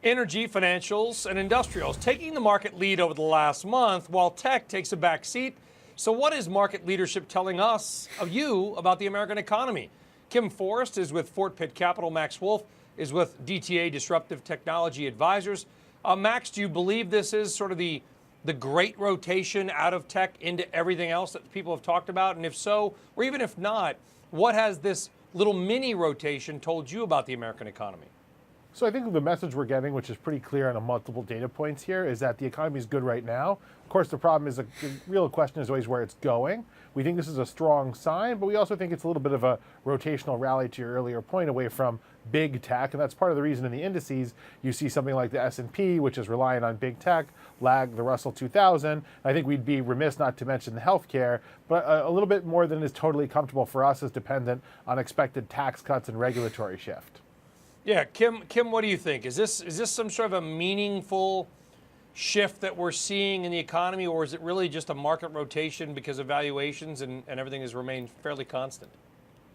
Energy, financials, and industrials taking the market lead over the last month while tech takes a back seat. So what is market leadership telling us, of you, about the American economy? Kim Forrest is with Fort Pitt Capital. Max Wolf is with DTA Disruptive Technology Advisors. Max, do you believe this is sort of the great rotation out of tech into everything else that people have talked about? And if so, or even if not, what has this little mini rotation told you about the American economy? So I think the message we're getting, which is pretty clear on a multiple data points here, is that the economy is good right now. Of course, the problem is the real question is always where it's going. We think this is a strong sign, but we also think it's a little bit of a rotational rally, to your earlier point, away from big tech, and that's part of the reason in the indices you see something like the S&P, which is reliant on big tech, lag the Russell 2000. I think we'd be remiss not to mention the healthcare, but a little bit more than is totally comfortable for us is dependent on expected tax cuts and regulatory shift. Yeah, Kim, what do you think? Is this some sort of a meaningful shift that we're seeing in the economy, or is it really just a market rotation because of valuations and everything has remained fairly constant?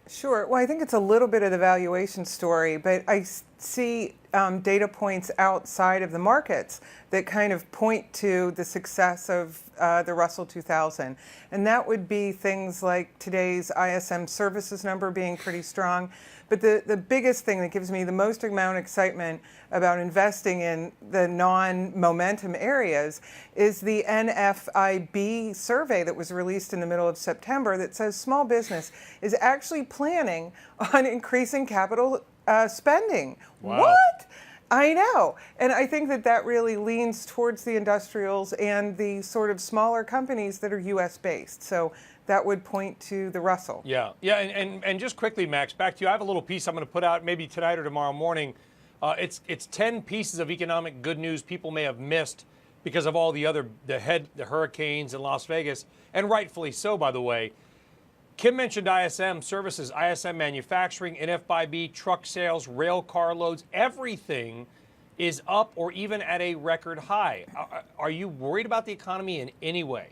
Sure. Well, I think it's a little bit of the valuation story, but I see data points outside of the markets that kind of point to the success of the Russell 2000. And that would be things like today's ISM services number being pretty strong. But the biggest thing that gives me the most amount of excitement about investing in the non-momentum areas is the NFIB survey that was released in the middle of September that says small business is actually planning on increasing capital spending. Wow. What? I know. And I think that really leans towards the industrials and the sort of smaller companies that are US based. So that would point to the Russell. Yeah, and just quickly, Max, back to you. I have a little piece I'm going to put out maybe tonight or tomorrow morning. It's 10 pieces of economic good news people may have missed because of all the hurricanes in Las Vegas, and rightfully so, by the way. Kim mentioned ISM services, ISM manufacturing, NFIB, truck sales, rail car loads, everything is up or even at a record high. Are you worried about the economy in any way?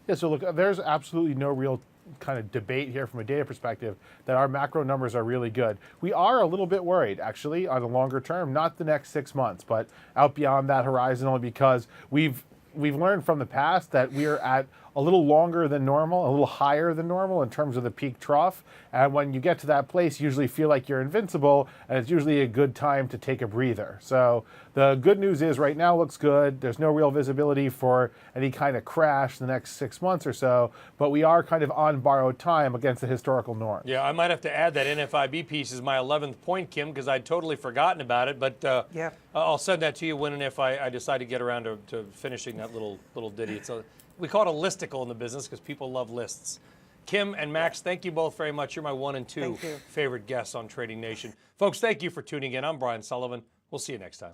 Yeah, so look, there's absolutely no real kind of debate here from a data perspective that our macro numbers are really good. We are a little bit worried, actually, on the longer term, not the next 6 months, but out beyond that horizon, only because we've learned from the past that we are at a little longer than normal, a little higher than normal in terms of the peak trough. And when you get to that place, you usually feel like you're invincible, and it's usually a good time to take a breather. So the good news is right now looks good. There's no real visibility for any kind of crash in the next 6 months or so, but we are kind of on borrowed time against the historical norm. Yeah, I might have to add that NFIB piece is my 11th point, Kim, because I'd totally forgotten about it. But yeah. I'll send that to you when and if I decide to get around to finishing that little ditty. We call it a listicle in the business because people love lists. Kim and Max, thank you both very much. You're my 1 and 2 favorite guests on Trading Nation. Folks, thank you for tuning in. I'm Brian Sullivan. We'll see you next time.